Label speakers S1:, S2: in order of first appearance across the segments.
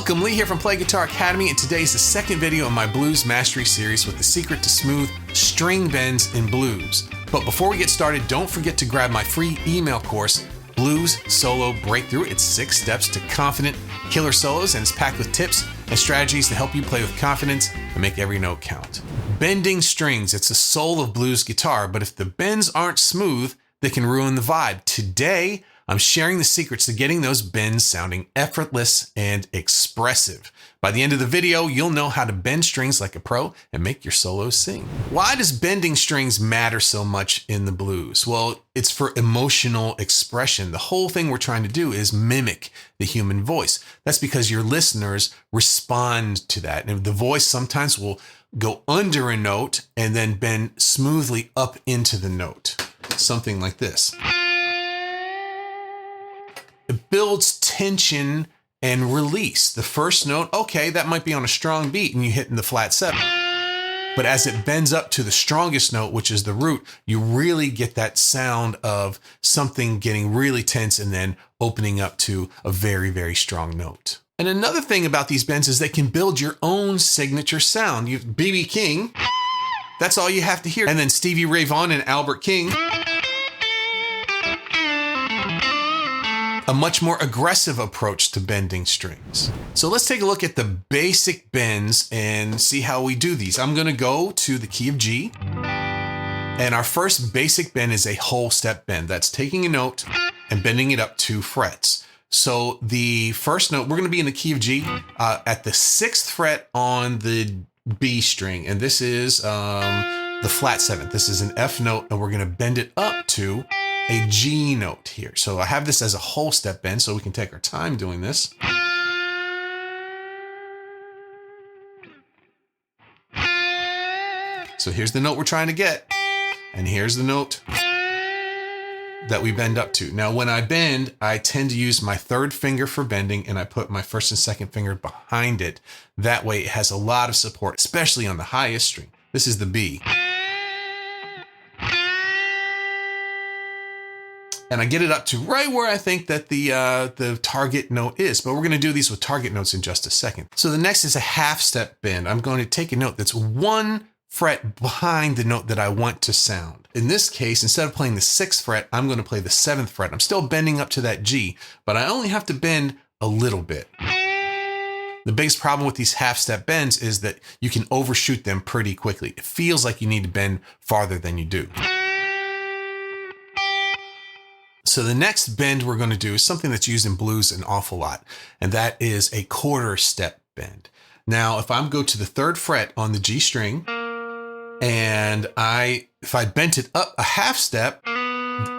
S1: Welcome, Lee here from Play Guitar Academy, and today is the second video in my blues mastery series with the secret to smooth string bends in blues. But before we get started, don't forget to grab my free email course, Blues Solo Breakthrough. It's 6 steps to confident killer solos, and it's packed with tips and strategies to help you play with confidence and make every note count. Bending strings, it's the soul of blues guitar, but if the bends aren't smooth, they can ruin the vibe. Today, I'm sharing the secrets to getting those bends sounding effortless and expressive. By the end of the video, you'll know how to bend strings like a pro and make your solos sing. Why does bending strings matter so much in the blues? Well, it's for emotional expression. The whole thing we're trying to do is mimic the human voice. That's because your listeners respond to that. And the voice sometimes will go under a note and then bend smoothly up into the note. Something like this. It builds tension and release. The first note, okay, that might be on a strong beat and you hit in the flat 7. But as it bends up to the strongest note, which is the root, you really get that sound of something getting really tense and then opening up to a very, very strong note. And another thing about these bends is they can build your own signature sound. You've B.B. King, that's all you have to hear. And then Stevie Ray Vaughan and Albert King, a much more aggressive approach to bending strings. So let's take a look at the basic bends and see how we do these. I'm gonna go to the key of G, and our first basic bend is a whole step bend. That's taking a note and bending it up 2 frets. So the first note, we're gonna be in the key of G at the 6th fret on the B string, and this is the flat 7th. This is an F note, and we're gonna bend it up to a G note here. So I have this as a whole step bend, so we can take our time doing this. So here's the note we're trying to get, and here's the note that we bend up to. Now, when I bend, I tend to use my 3rd finger for bending, and I put my 1st and 2nd finger behind it. That way it has a lot of support, especially on the highest string. This is the B. And I get it up to right where I think that the target note is, but we're gonna do these with target notes in just a second. So the next is a half step bend. I'm going to take a note that's 1 fret behind the note that I want to sound. In this case, instead of playing the 6th fret, I'm gonna play the 7th fret. I'm still bending up to that G, but I only have to bend a little bit. The biggest problem with these half step bends is that you can overshoot them pretty quickly. It feels like you need to bend farther than you do. So the next bend we're going to do is something that's used in blues an awful lot, and that is a 1/4 step bend. Now, if I go to the 3rd fret on the G string, and if I bent it up a half step,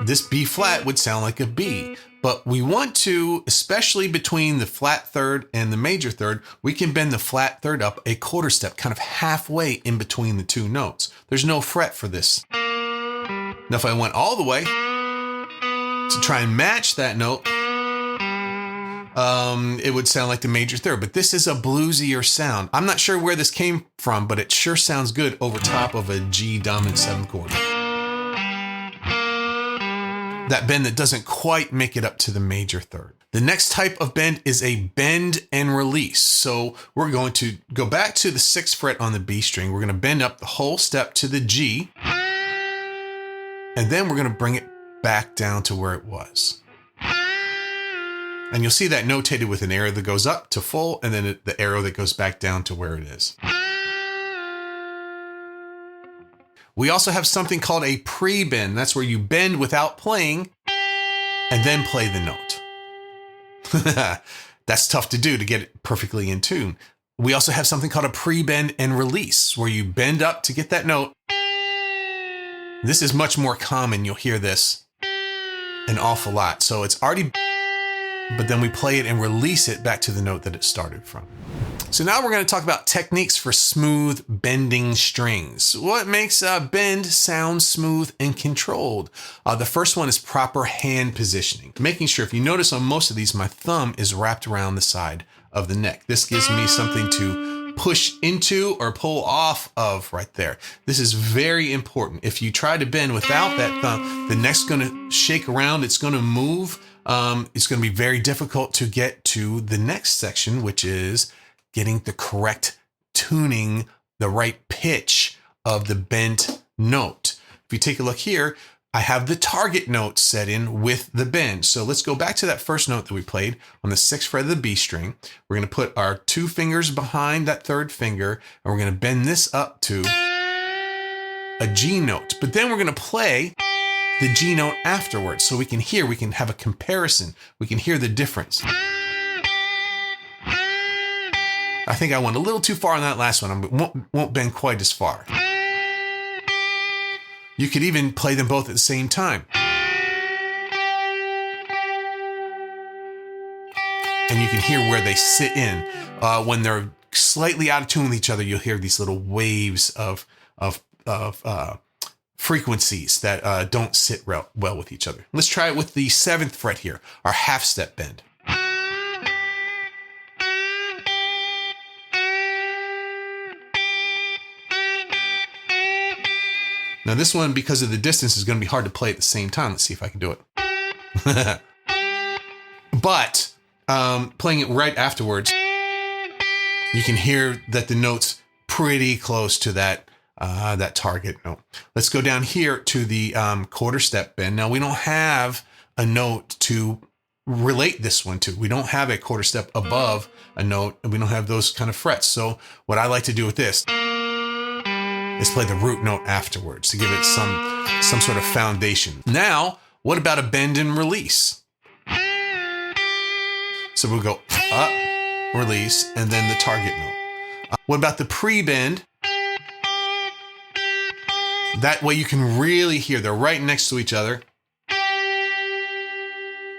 S1: this B flat would sound like a B. But we want to, especially between the flat 3rd and the major 3rd, we can bend the flat 3rd up a 1/4 step, kind of halfway in between the 2 notes. There's no fret for this. Now, if I went all the way to try and match that note, it would sound like the major 3rd, but this is a bluesier sound. I'm not sure where this came from, but it sure sounds good over top of a G dominant 7th chord. That bend that doesn't quite make it up to the major 3rd. The next type of bend is a bend and release. So we're going to go back to the 6th fret on the B string. We're gonna bend up the whole step to the G, and then we're gonna bring it back down to where it was. And you'll see that notated with an arrow that goes up to full, and then the arrow that goes back down to where it is. We also have something called a pre-bend. That's where you bend without playing and then play the note. That's tough to do to get it perfectly in tune. We also have something called a pre-bend and release, where you bend up to get that note. This is much more common. You'll hear this an awful lot. So it's already, but then we play it and release it back to the note that it started from. So now we're going to talk about techniques for smooth bending strings. What makes a bend sound smooth and controlled? The first one is proper hand positioning. Making sure, if you notice on most of these, my thumb is wrapped around the side of the neck. This gives me something to push into or pull off of right there. This is very important. If you try to bend without that thumb, the neck's going to shake around. It's going to move. It's going to be very difficult to get to the next section, which is getting the correct tuning, the right pitch of the bent note. If you take a look here, I have the target note set in with the bend. So let's go back to that first note that we played on the 6th fret of the B string. We're going to put our 2 fingers behind that 3rd finger, and we're going to bend this up to a G note. But then we're going to play the G note afterwards so we can have a comparison. We can hear the difference. I think I went a little too far on that last one. I won't bend quite as far. You could even play them both at the same time. And you can hear where they sit in. When they're slightly out of tune with each other, you'll hear these little waves of frequencies that don't sit well with each other. Let's try it with the 7th fret here, our half step bend. Now this one, because of the distance, is going to be hard to play at the same time. Let's see if I can do it. But playing it right afterwards, you can hear that the note's pretty close to that target note. Let's go down here to the quarter step bend. Now we don't have a note to relate this one to. We don't have a quarter step above a note, and we don't have those kind of frets. So what I like to do with this is play the root note afterwards to give it some sort of foundation. Now, what about a bend and release? So we'll go up, release, and then the target note. What about the pre-bend? That way you can really hear, they're right next to each other.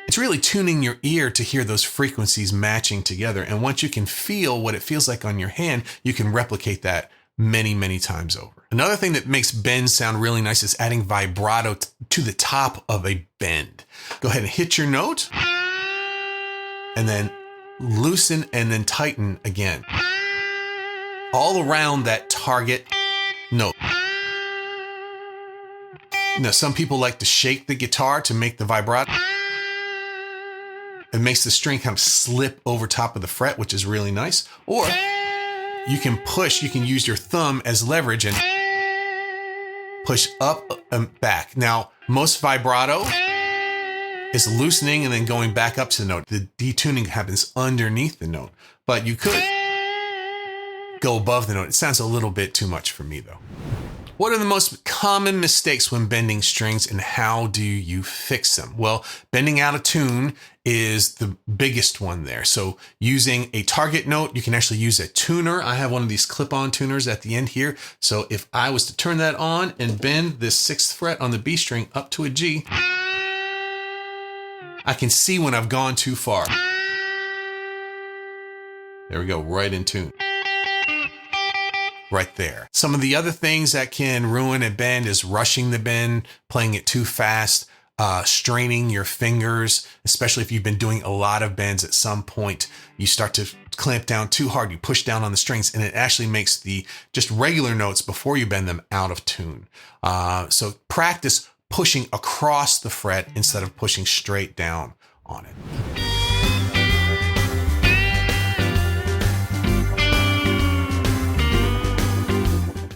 S1: It's really tuning your ear to hear those frequencies matching together. And once you can feel what it feels like on your hand, you can replicate that many, many times over. Another thing that makes bends sound really nice is adding vibrato to the top of a bend. Go ahead and hit your note and then loosen and then tighten again. All around that target note. Now, some people like to shake the guitar to make the vibrato. It makes the string kind of slip over top of the fret, which is really nice. Or you can use your thumb as leverage and push up and back. Now, most vibrato is loosening and then going back up to the note. The detuning happens underneath the note, but you could go above the note. It sounds a little bit too much for me though. What are the most common mistakes when bending strings, and how do you fix them? Well, bending out of tune is the biggest one there. So using a target note, you can actually use a tuner. I have one of these clip-on tuners at the end here. So if I was to turn that on and bend this 6th fret on the B string up to a G, I can see when I've gone too far. There we go, right in tune. Right there. Some of the other things that can ruin a bend is rushing the bend, playing it too fast, straining your fingers, especially if you've been doing a lot of bends. At some point, you start to clamp down too hard. You push down on the strings, and it actually makes the just regular notes before you bend them out of tune. So practice pushing across the fret instead of pushing straight down on it.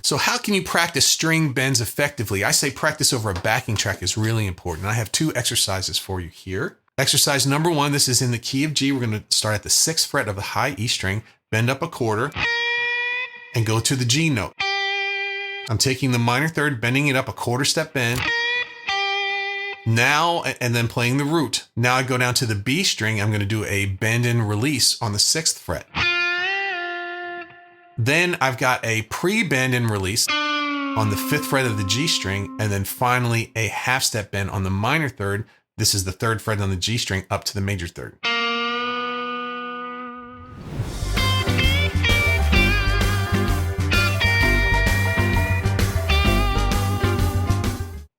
S1: So how can you practice string bends effectively? I say practice over a backing track is really important. I have 2 exercises for you here. Exercise number 1, this is in the key of G. We're going to start at the 6th fret of the high E string, bend up a quarter, and go to the G note. I'm taking the minor third, bending it up a quarter step bend. Now, and then playing the root. Now I go down to the B string. I'm going to do a bend and release on the 6th fret. Then I've got a pre-bend and release on the 5th fret of the G string, and then finally a half step bend on the minor third. This is the 3rd fret on the G string up to the major third.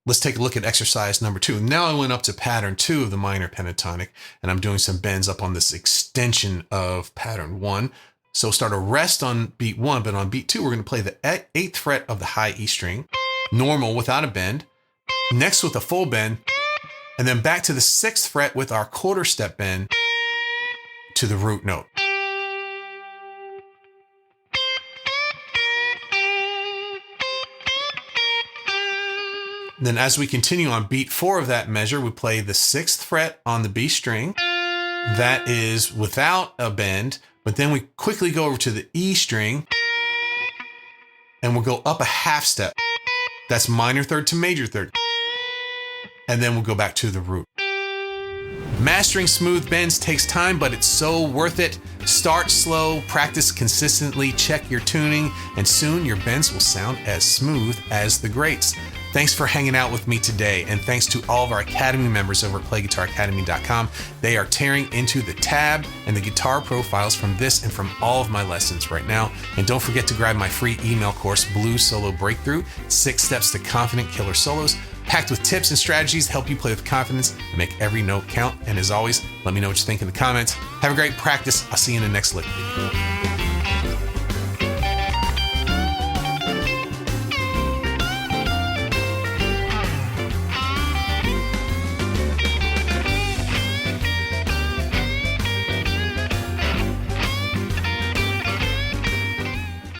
S1: Let's take a look at exercise number 2. Now I went up to pattern 2 of the minor pentatonic, and I'm doing some bends up on this extension of pattern 1. So start a rest on beat 1, but on beat 2, we're going to play the 8th fret of the high E string, normal without a bend, next with a full bend, and then back to the 6th fret with our quarter step bend to the root note. Then as we continue on beat 4 of that measure, we play the 6th fret on the B string. That is without a bend, but then we quickly go over to the E string and we'll go up a half step. That's minor third to major third. And then we'll go back to the root. Mastering smooth bends takes time, but it's so worth it. Start slow, practice consistently, check your tuning, and soon your bends will sound as smooth as the greats. Thanks for hanging out with me today, and thanks to all of our Academy members over at PlayGuitarAcademy.com. They are tearing into the tab and the guitar profiles from this and from all of my lessons right now. And don't forget to grab my free email course, Blues Solo Breakthrough, 6 Steps to Confident Killer Solos, packed with tips and strategies to help you play with confidence and make every note count. And as always, let me know what you think in the comments. Have a great practice. I'll see you in the next lick video.